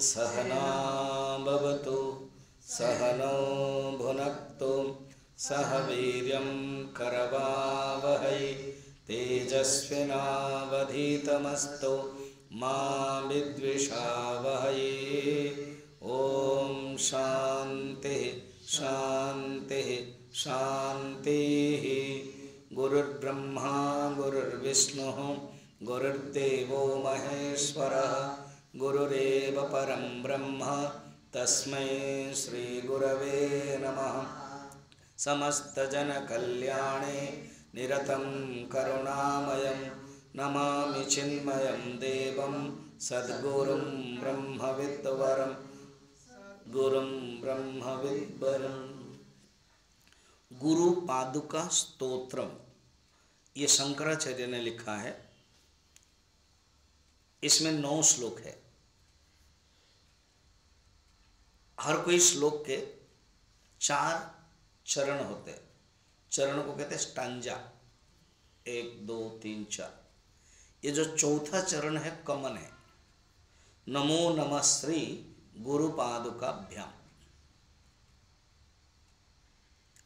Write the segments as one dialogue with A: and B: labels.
A: सहना भवतु सहनौ भुनक्तु सह वीर्यं करवावहै तेजस्विनावधीतमस्तु मा विद्विषावहै। ओम शांति शांति शांति। गुरुर्ब्रह्मा गुरुर्विष्णुः गुरुर्देवो महेश्वरः गुरुरेव परं ब्रह्म तस्मै श्री गुरवे नमः। समस्त जन कल्याणे निरतं करुणामयं नमामि चिन्मयं देवं सद्गुरुं ब्रह्मविद्वरं गुरुं ब्रह्मविद्वरं। गुरु पादुका स्तोत्रम, ये शंकराचार्य ने लिखा है। इसमें 9 श्लोक है। हर कोई श्लोक के 4 चरण होते हैं। चरण को कहते हैं स्टांजा, 1 2 3 4। ये जो चौथा चरण है कमन है, नमो नमः श्री गुरु पादुकाभ्याम।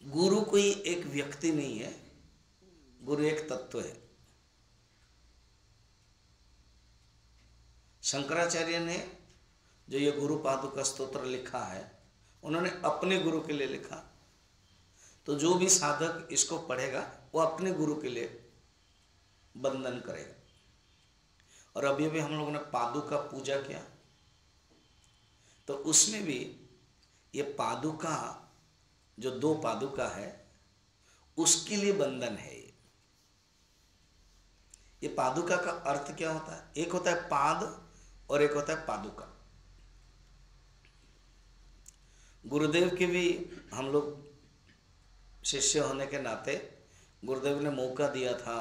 A: गुरु कोई एक व्यक्ति नहीं है, गुरु एक तत्व है। शंकराचार्य ने जो ये गुरु पादुका स्तोत्र लिखा है, उन्होंने अपने गुरु के लिए लिखा। तो जो भी साधक इसको पढ़ेगा वो अपने गुरु के लिए वंदन करेगा। और अभी अभी हम लोगों ने पादुका पूजा किया, तो उसमें भी ये पादुका जो 2 पादुका है उसके लिए वंदन है। ये पादुका का अर्थ क्या होता है? एक होता है पाद और एक होता है पादुका। गुरुदेव के भी हम लोग शिष्य होने के नाते गुरुदेव ने मौका दिया था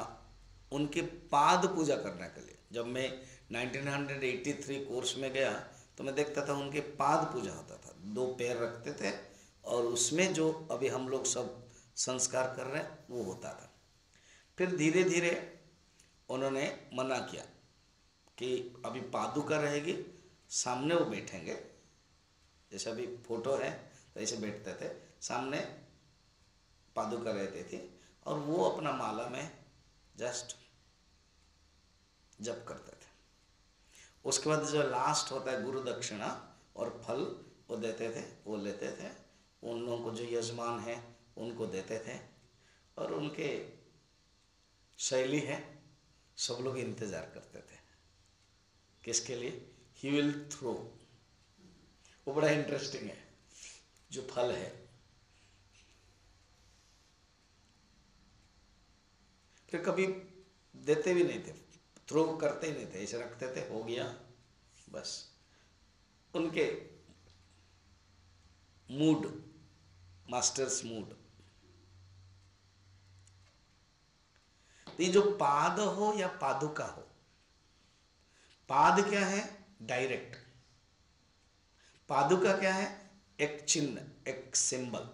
A: उनके पाद पूजा करने के लिए। जब मैं 1983 कोर्स में गया तो मैं देखता था उनके पाद पूजा होता था। 2 पैर रखते थे और उसमें जो अभी हम लोग सब संस्कार कर रहे हैं वो होता था। फिर धीरे धीरे उन्होंने मना किया कि अभी पादुका रहेगी, सामने वो बैठेंगे, जैसे अभी फोटो है तो ऐसे बैठते थे, सामने पादुका रहती थी और वो अपना माला में जस्ट जप करते थे। उसके बाद जो लास्ट होता है गुरु दक्षिणा और फल वो देते थे, वो लेते थे। उन लोगों को जो यजमान है उनको देते थे और उनके शैली है, सब लोग इंतजार करते थे किसके लिए? He will throw. वो बड़ा इंटरेस्टिंग है जो फल है। फिर कभी देते भी नहीं थे, थ्रो करते ही नहीं थे, ऐसे रखते थे, हो गया बस। उनके मूड, मास्टर्स मूड। ये जो पाद हो या पादुका हो, पाद क्या है? डायरेक्ट। पादुका क्या है? एक चिन्ह, एक सिंबल।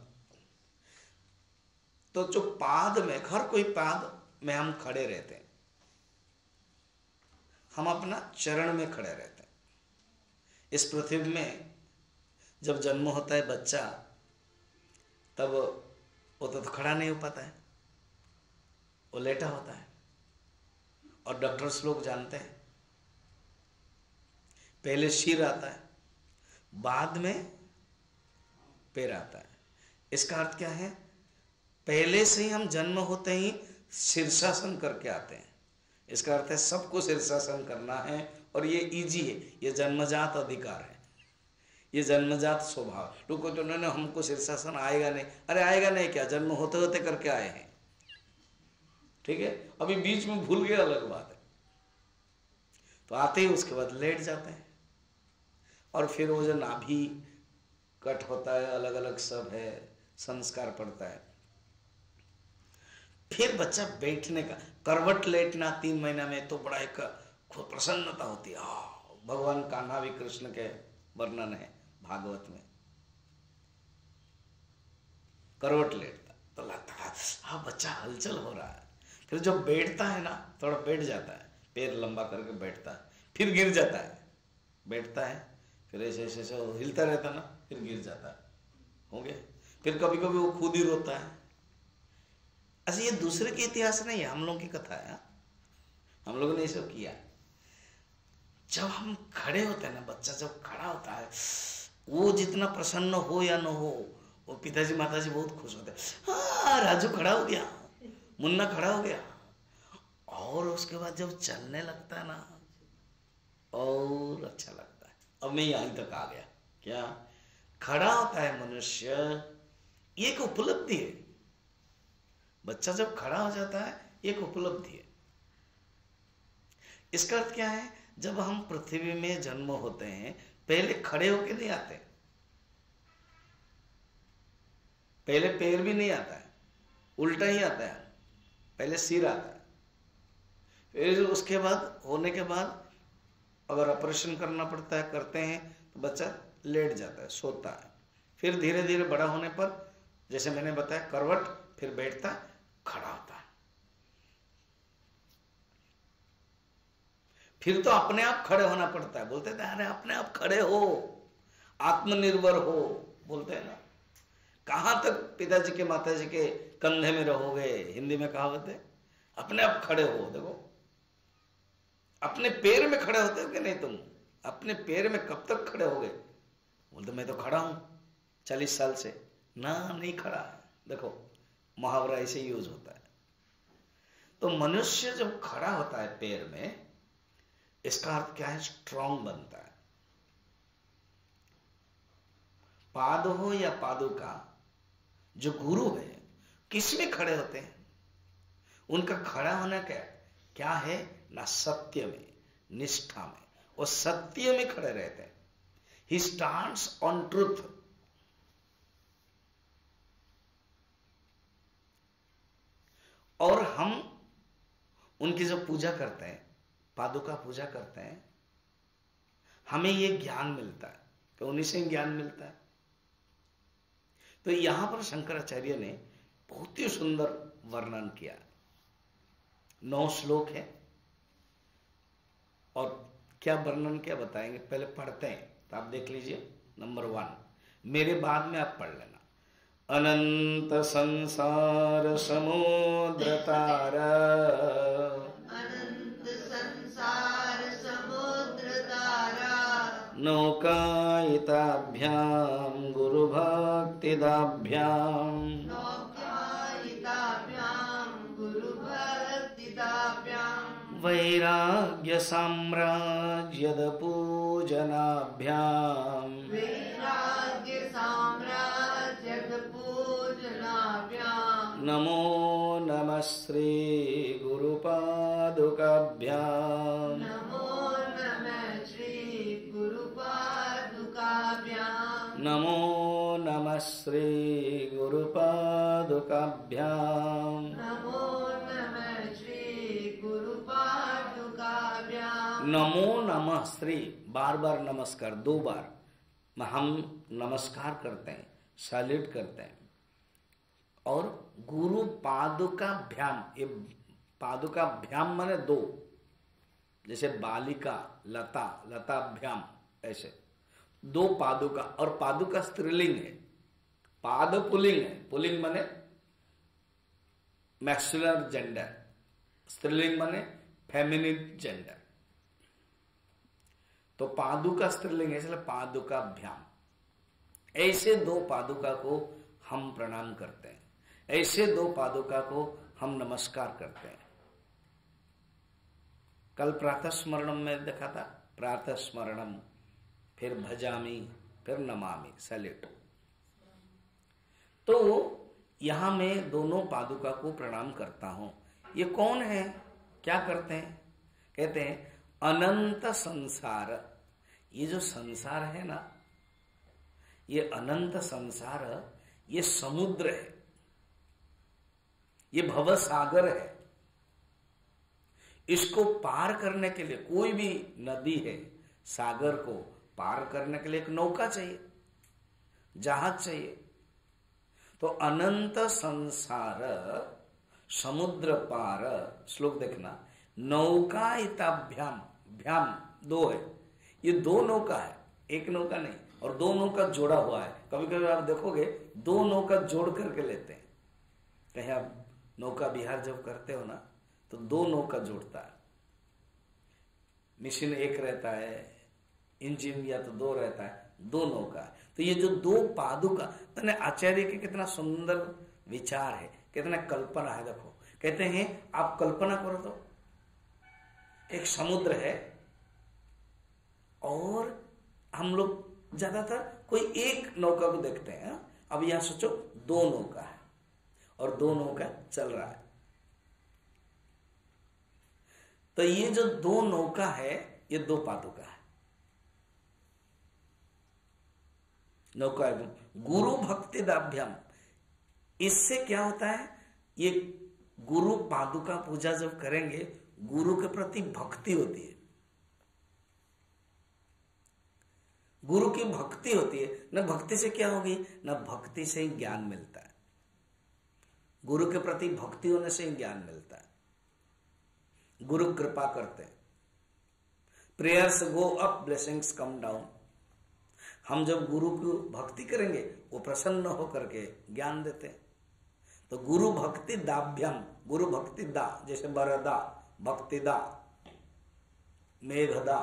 A: तो जो पाद में, हर कोई पाद में हम खड़े रहते हैं, हम अपना चरण में खड़े रहते हैं। इस पृथ्वी में जब जन्म होता है बच्चा, तब वो तो खड़ा नहीं हो पाता है, वो लेटा होता है। और डॉक्टर्स लोग जानते हैं, पहले सिर आता है, बाद में पैर आता है। इसका अर्थ क्या है? पहले से ही हम जन्म होते ही शीर्षासन करके आते हैं। इसका अर्थ है सबको शीर्षासन करना है और ये इजी है, ये जन्मजात अधिकार है, ये जन्मजात स्वभाव। लोग कहते उन्होंने हमको शीर्षासन आएगा नहीं। अरे आएगा नहीं क्या, जन्म होते होते करके आए हैं, ठीक है। अभी बीच में भूल गए, अलग बात है। तो आते ही उसके बाद लेट जाते हैं और फिर वो जो नाभि कट होता है, अलग अलग सब है, संस्कार पड़ता है। फिर बच्चा बैठने का, करवट लेटना 3 महीना में तो बड़ा एक प्रसन्नता होती है। भगवान कान्हा भी कृष्ण के वर्णन है भागवत में। करवट लेटता तो लगता है हाँ बच्चा हलचल हो रहा है। फिर जब बैठता है ना, थोड़ा बैठ जाता है, पैर लंबा करके बैठता है, फिर गिर जाता है, बैठता है, फिर ऐसे ऐसे ऐसे हिलता रहता ना, फिर गिर जाता है, हो गया। फिर कभी कभी वो खुद ही रोता है। अच्छा, ये दूसरे के इतिहास नहीं है, हम लोगों की कथा है। हम लोगों ने ये सब किया। जब हम खड़े होते हैं ना, बच्चा जब खड़ा होता है, वो जितना प्रसन्न हो या न हो, वो पिताजी माताजी बहुत खुश होते हैं। हाँ, राजू खड़ा हो गया, मुन्ना खड़ा हो गया। और उसके बाद जब चलने लगता है ना, और अच्छा लगता है। अब मैं यहीं तक आ गया। क्या खड़ा होता है मनुष्य, ये एक उपलब्धि है। बच्चा जब खड़ा हो जाता है, एक उपलब्धि है। इसका अर्थ क्या है? जब हम पृथ्वी में जन्म होते हैं, पहले खड़े होके नहीं आते, पहले पैर भी नहीं आता है, उल्टा ही आता है। पहले सिर आता है, फिर उसके बाद होने के बाद अगर ऑपरेशन करना पड़ता है, करते हैं, तो बच्चा लेट जाता है, सोता है। फिर धीरे धीरे बड़ा होने पर, जैसे मैंने बताया, करवट, फिर बैठता है, खड़ा होता है। फिर तो अपने आप खड़े होना पड़ता है। बोलते थे अरे अपने आप खड़े हो, आत्मनिर्भर हो, बोलते हैं ना। कहां तक पिताजी के माताजी के कंधे में रहोगे? हिंदी में कहावत है, अपने आप खड़े हो। देखो, अपने पैर में खड़े होते हो कि नहीं? तुम अपने पैर में कब तक खड़े होगे? बोलते मैं तो खड़ा हूं 40 साल से ना, नहीं खड़ा है। देखो, मुहावरा ऐसे यूज होता है। तो मनुष्य जब खड़ा होता है पैर में, इसका अर्थ क्या है? स्ट्रांग बनता है। पाद हो या पादुका, जो गुरु है, किस में खड़े होते हैं? उनका खड़ा होना क्या है ना? सत्य में, निष्ठा में, वो सत्य में खड़े रहते हैं। He stands on truth. और हम उनकी जब पूजा करते हैं, पादुका पूजा करते हैं, हमें यह ज्ञान मिलता है, तो उन्हीं से ज्ञान मिलता है। तो यहां पर शंकराचार्य ने बहुत ही सुंदर वर्णन किया। 9 श्लोक है, और क्या वर्णन क्या बताएंगे, पहले पढ़ते हैं, तो आप देख लीजिए। नंबर 1, मेरे बाद में आप पढ़ लेना। अनंत संसार समुद्र तारा,
B: अनंत संसार समुद्र तारा,
A: नौकायिताभ्याम गुरु भक्तिदाभ्याम,
B: नौकायिताभ्याम गुरु भक्तिदाभ्याम,
A: वैराग्य साम्राज्यद पूजनाभ्याम,
B: वैराग्य साम्राज्यद पूजनाभ्याम,
A: नमो नमः श्री गुरुपादुकाभ्याम,
B: नमो नमः श्री गुरुपादुकाभ्याम,
A: नमो नमः श्री गुरुपादुकाभ्याम,
B: नमो नमः श्री गुरुपादुकाभ्याम।
A: नमो नमः श्री, बार बार नमस्कार, 2 बार हम नमस्कार करते हैं, सैल्यूट करते हैं। और गुरु पादुकाभ्याम, ये पादुकाभ्याम माने 2, जैसे बालिका, लता, लताभ्याम, ऐसे 2 पादुका। और पादुका स्त्रीलिंग है, पाद पुल्लिंग है। पुल्लिंग माने मैक्सिलर जेंडर, स्त्रीलिंग माने फेमिनिन जेंडर। तो पादुका स्त्रीलिंग है, इसलिए पादुकाभ्याम। ऐसे 2 पादुका को हम प्रणाम करते हैं, ऐसे 2 पादुका को हम नमस्कार करते हैं। कल प्रातः स्मरणम में देखा था, प्रातः स्मरणम, फिर भजामी, फिर नमामि, सैल्यूट। तो यहां मैं दोनों पादुका को प्रणाम करता हूं। ये कौन है, क्या करते हैं? कहते हैं अनंत संसार। ये जो संसार है ना, ये अनंत संसार, ये समुद्र है, ये भव सागर है। इसको पार करने के लिए, कोई भी नदी है, सागर को पार करने के लिए एक नौका चाहिए, जहाज चाहिए। तो अनंत संसार समुद्र पार, श्लोक देखना, नौकायिताभ्याम, भ्याम 2 है, ये 2 नौका है। एक नौका नहीं, और 2 नौका जोड़ा हुआ है। कभी कभी आप देखोगे 2 नौका जोड़ करके लेते हैं। कहीं आप नौका विहार जब करते हो ना तो 2 नौका जोड़ता है। मशीन एक रहता है, इंजन या तो 2 रहता है, 2 नौका है। तो ये जो 2 पादुका, मैंने आचार्य के कितना सुंदर विचार है, कितना कल्पना है। देखो कहते हैं आप कल्पना करो तो एक समुद्र है और हम लोग ज्यादातर कोई एक नौका को देखते हैं। अब यहां सोचो 2 नौका है और 2 नौका चल रहा है। तो ये जो 2 नौका है ये 2 पादुका है। नौका गुरु भक्ति दाभ्यम, इससे क्या होता है, ये गुरु पादुका पूजा जब करेंगे गुरु के प्रति भक्ति होती है। गुरु की भक्ति होती है। न भक्ति से क्या होगी, न भक्ति से ही ज्ञान मिलता है। गुरु के प्रति भक्ति होने से ही ज्ञान मिलता है। गुरु कृपा करते हैं। Prayers go up, blessings come down. हम जब गुरु की भक्ति करेंगे वो प्रसन्न होकर के ज्ञान देते हैं। तो गुरु भक्ति दाभ्यम, गुरु भक्ति दा, जैसे बरदा, भक्ति दा, मेघदा,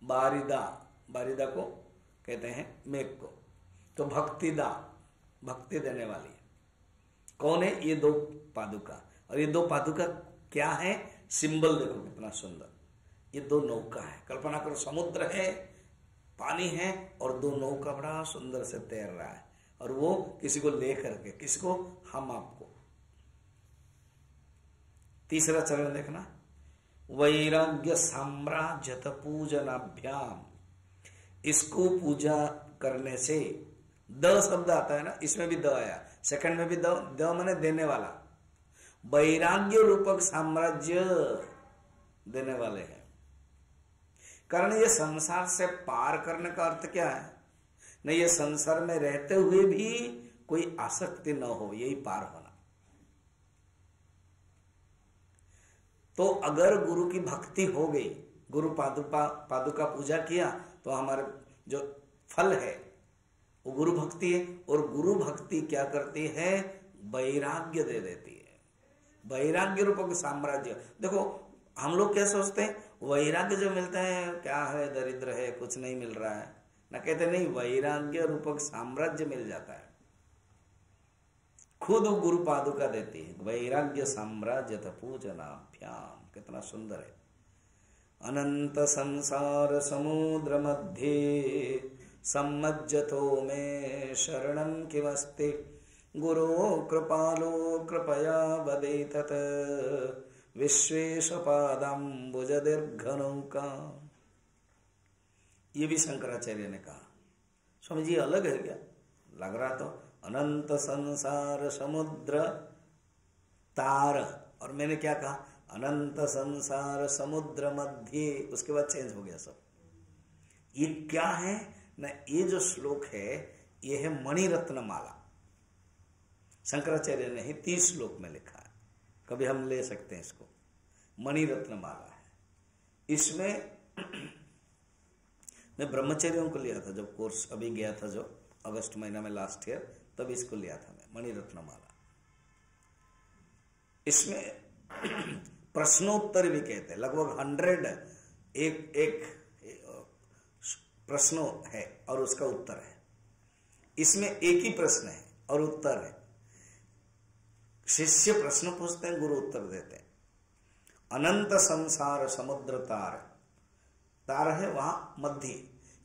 A: बारिदा, बारिदा को कहते हैं मेघ को। तो भक्ति दा, भक्ति देने वाली है। कौन है, ये 2 पादुका। और ये 2 पादुका क्या है, सिंबल देखो कितना सुंदर। ये 2 नौका है। कल्पना करो समुद्र है, पानी है और 2 नौका बड़ा सुंदर से तैर रहा है, और वो किसी को लेकर के, किसको, हम आपको। तीसरा चरण देखना, वैराग्य साम्राज्यत पूजनाभ्याम। इसको पूजा करने से, द शब्द आता है ना, इसमें भी द आया, सेकंड में भी द माने देने वाला। वैराग्य रूपक साम्राज्य देने वाले हैं। कारण ये संसार से पार करने का अर्थ क्या है, नहीं ये संसार में रहते हुए भी कोई आसक्ति न हो, यही पार होना। तो अगर गुरु की भक्ति हो गई, गुरु पादुका पूजा किया, तो हमारे जो फल है वो गुरु भक्ति है। और गुरु भक्ति क्या करती है, वैराग्य दे देती है। वैराग्य रूपक साम्राज्य। देखो हम लोग क्या सोचते हैं, वैराग्य जो मिलता है क्या है, दरिद्र है, कुछ नहीं मिल रहा है ना, कहते नहीं, वैराग्य रूपक साम्राज्य मिल जाता है। खुद गुरु पादुका देती है। वैराग्य साम्राज्य पूजनाभ्याम, कितना सुंदर है। अनंत संसार समुद्र मध्य सम्मज्जतो में शरणं किमस्ति, गुरो कृपालो कृपया वदेतत विश्वेशपादाम्बुज दीर्घ नौका। ये भी शंकराचार्य ने कहा। स्वामी जी अलग है क्या, लग रहा तो अनंत संसार समुद्र तार, और मैंने क्या कहा, अनंत संसार समुद्र मध्य, उसके बाद चेंज हो गया सब। ये क्या है ना, ये जो श्लोक है ये है मणिरत्न माला। शंकराचार्य ने ही 30 श्लोक में लिखा है, कभी हम ले सकते हैं इसको। मणिरत्न माला है। इसमें मैं ब्रह्मचर्यों को लिया था जब कोर्स अभी गया था, जो अगस्त महीना में लास्ट ईयर, तब इसको लिया था मैं, मणिरत्न माला। इसमें प्रश्नोत्तर भी कहते हैं, लगभग 100 एक प्रश्न है और उसका उत्तर है। इसमें एक ही प्रश्न है और उत्तर है। शिष्य प्रश्न पूछते हैं, गुरु उत्तर देते हैं। अनंत संसार समुद्र तार, तार है वहां मध्य,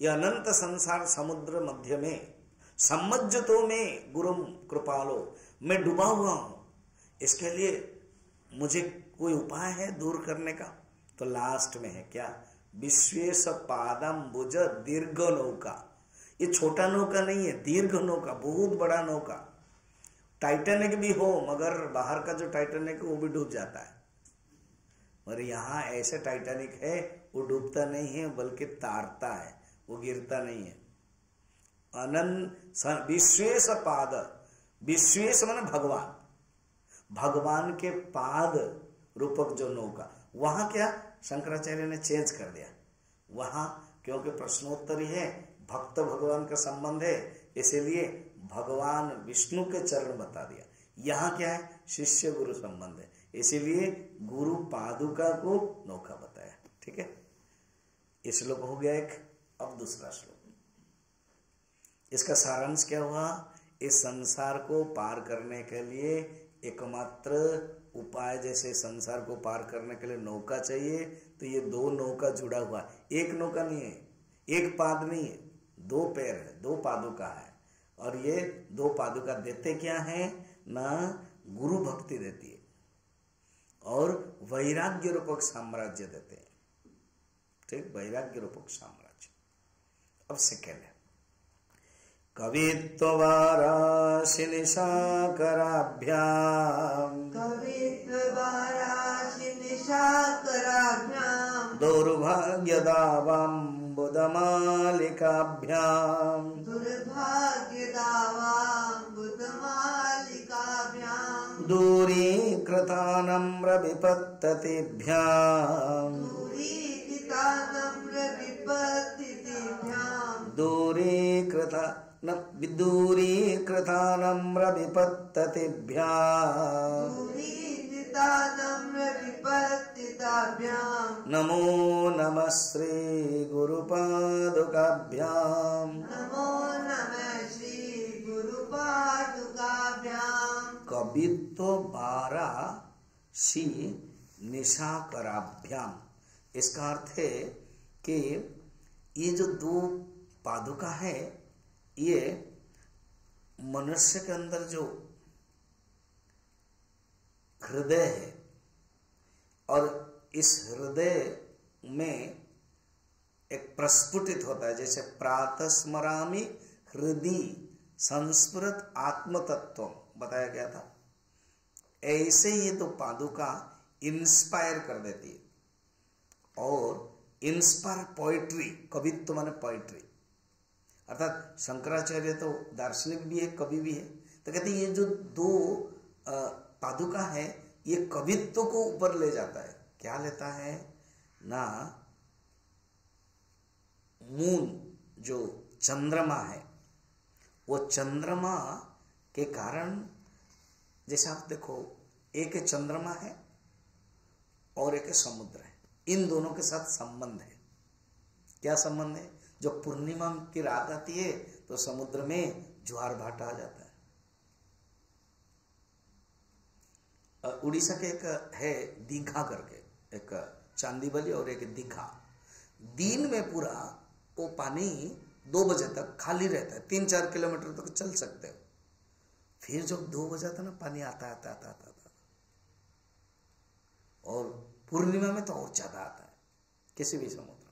A: ये अनंत संसार समुद्र मध्य में सम्मज्जतो में गुरु कृपालो, मैं डूबा हुआ हूं, इसके लिए मुझे कोई उपाय है दूर करने का। तो लास्ट में है क्या, विश्वेश पादम्बुज दीर्घ नौका। ये छोटा नौका नहीं है, दीर्घ नौका, बहुत बड़ा नौका। टाइटैनिक भी हो, मगर बाहर का जो टाइटैनिक है वो भी डूब जाता है, और यहाँ ऐसे टाइटैनिक है वो डूबता नहीं है बल्कि तारता है, वो गिरता नहीं है। अनंत विश्वेश पाद, विश्वेश माने भगवान, भगवान के पाद रूपक जो नौका, वहां क्या शंकराचार्य ने चेंज कर दिया, वहां क्योंकि प्रश्नोत्तरी है, भक्त भगवान का संबंध है, इसीलिए भगवान विष्णु के चरण बता दिया। यहाँ क्या है, शिष्य गुरु संबंध है, इसीलिए गुरु पादुका को नौका बताया। ठीक है, ये श्लोक हो गया एक। अब दूसरा श्लोक, इसका सारांश क्या हुआ, इस संसार को पार करने के लिए एकमात्र उपाय, जैसे संसार को पार करने के लिए नौका चाहिए, तो ये दो नौका जुड़ा हुआ है। एक नौका नहीं है, एक पाद नहीं है, दो पैर है, दो पादुका है। और ये दो पादुका देते क्या है ना, गुरु भक्ति देती है और वैराग्य रूपक साम्राज्य देते हैं। ठीक, वैराग्य रूपक साम्राज्य। अब सेकेंड है, कवित्ववाराशि निशाकराभ्याम,
B: कवित्ववाराशि निशाकराभ्याम,
A: दौर्भाग्यदावाम्बुदमालिकाभ्याम,
B: दुर्भाग्यदावाम्बुदमालिकाभ्याम,
A: दूरीकृतानम्रविपत्ततिभ्याम,
B: दूरीकृतानम्रविपत्तिभ्याम,
A: दूरीकृतानम्रविपत्ततिभ्याम,
B: दूरीकृतानम्रविपत्तिभ्याम,
A: नमो नमः श्री गुरुपादुकाभ्याम,
B: नमो नमः श्री गुरुपादुकाभ्याम,
A: कवित्ववाराशि निशाकराभ्याम। इसका अर्थ है कि ये जो दो पादुका है, ये मनुष्य के अंदर जो हृदय है, और इस हृदय में एक प्रस्फुटित होता है, जैसे प्रातस्मरामि हृदय संस्मृत आत्मतत्व बताया गया था, ऐसे ये तो पादुका इंस्पायर कर देती है। और इंस्पायर पोइट्री, कवित्व माने पोइट्री, अर्थात शंकराचार्य तो दार्शनिक भी है, कवि भी है, तो कहते ये जो दो पादुका है, ये कवित्व को ऊपर ले जाता है। क्या लेता है ना, मून जो चंद्रमा है, वो चंद्रमा के कारण, जैसे आप देखो, एक चंद्रमा है और एक समुद्र है, इन दोनों के साथ संबंध है। क्या संबंध है, जब पूर्णिमा की रात आती है तो समुद्र में ज्वार भाटा आ जाता है। उड़ीसा के एक है दीघा करके, एक चांदीवली और एक दीघा, दिन में पूरा वो पानी 2 बजे तक खाली रहता है, 3-4 किलोमीटर तक चल सकते हो। फिर जब 2 बजे था ना, पानी आता और पूर्णिमा में तो और ज्यादा आता है किसी भी समुद्र में।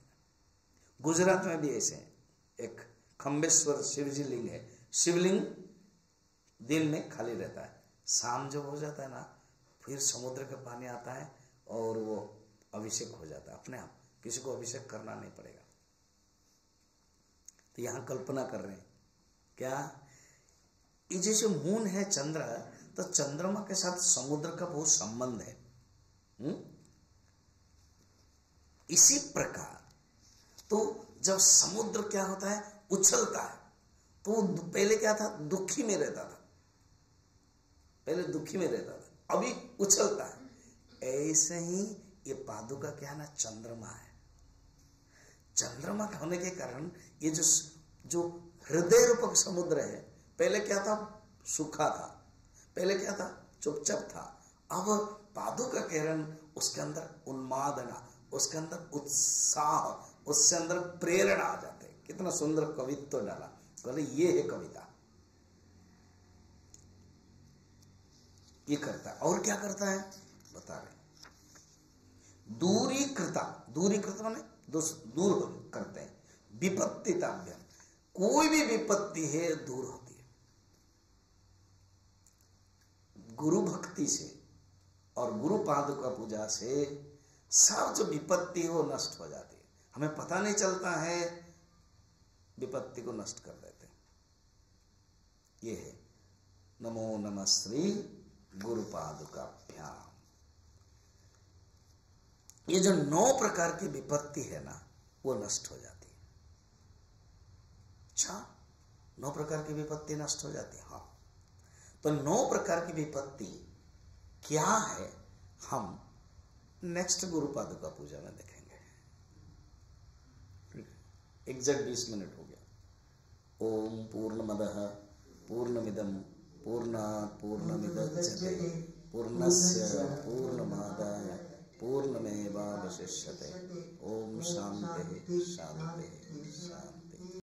A: गुजरात में भी ऐसे एक खम्बेश्वर शिवजी लिंग है, शिवलिंग दिन में खाली रहता है, शाम जब हो जाता है ना, फिर समुद्र का पानी आता है और वो अभिषेक हो जाता है अपने आप, किसी को अभिषेक करना नहीं पड़ेगा। तो यहां कल्पना कर रहे हैं क्या, ये जैसे मून है चंद्र, तो चंद्रमा के साथ समुद्र का बहुत संबंध है। इसी प्रकार तो जब समुद्र क्या होता है, उछलता है, तो पहले क्या था, दुखी में रहता था, पहले दुखी में रहता था, अभी उछलता है। ऐसे ही ये पादुका क्या है ना, चंद्रमा है। चंद्रमा होने के कारण ये जो हृदय रूपक समुद्र है, पहले क्या था, सूखा था, पहले क्या था, चुपचाप था। अब पादुका किरण, उसके अंदर उन्मादना, उसके अंदर उत्साह, उससे अंदर प्रेरणा आ जाते हैं। कितना सुंदर कवित्व डाला, बोले ये है कविता। ये करता है, और क्या करता है बता रहे, दूरीकृता, दूरीकृत माने दूर करते हैं, विपत्तिताभ्याम, कोई भी विपत्ति है दूर होती है गुरु भक्ति से और गुरु पादुका पूजा से। सब जो विपत्ति है वो नष्ट हो जाती है, हमें पता नहीं चलता है, विपत्ति को नष्ट कर देते हैं। ये है नमो नमः श्री गुरु पादुकाभ्याम। ये जो 9 प्रकार की विपत्ति है ना, वो नष्ट हो जाती है। अच्छा, 9 प्रकार की विपत्ति नष्ट हो जाती है। हाँ, तो 9 प्रकार की विपत्ति क्या है हम नेक्स्ट गुरु पादुका पूजा में देखेंगे। एग्जैक्ट 20 मिनट हो गया। ओम पूर्णमदः पूर्णमिदं पूर्णात् पूर्णमुदच्यते पूर्णस्य पूर्णमादाय पूर्णमेवावशिष्यते। ओम शांति शांति शांति।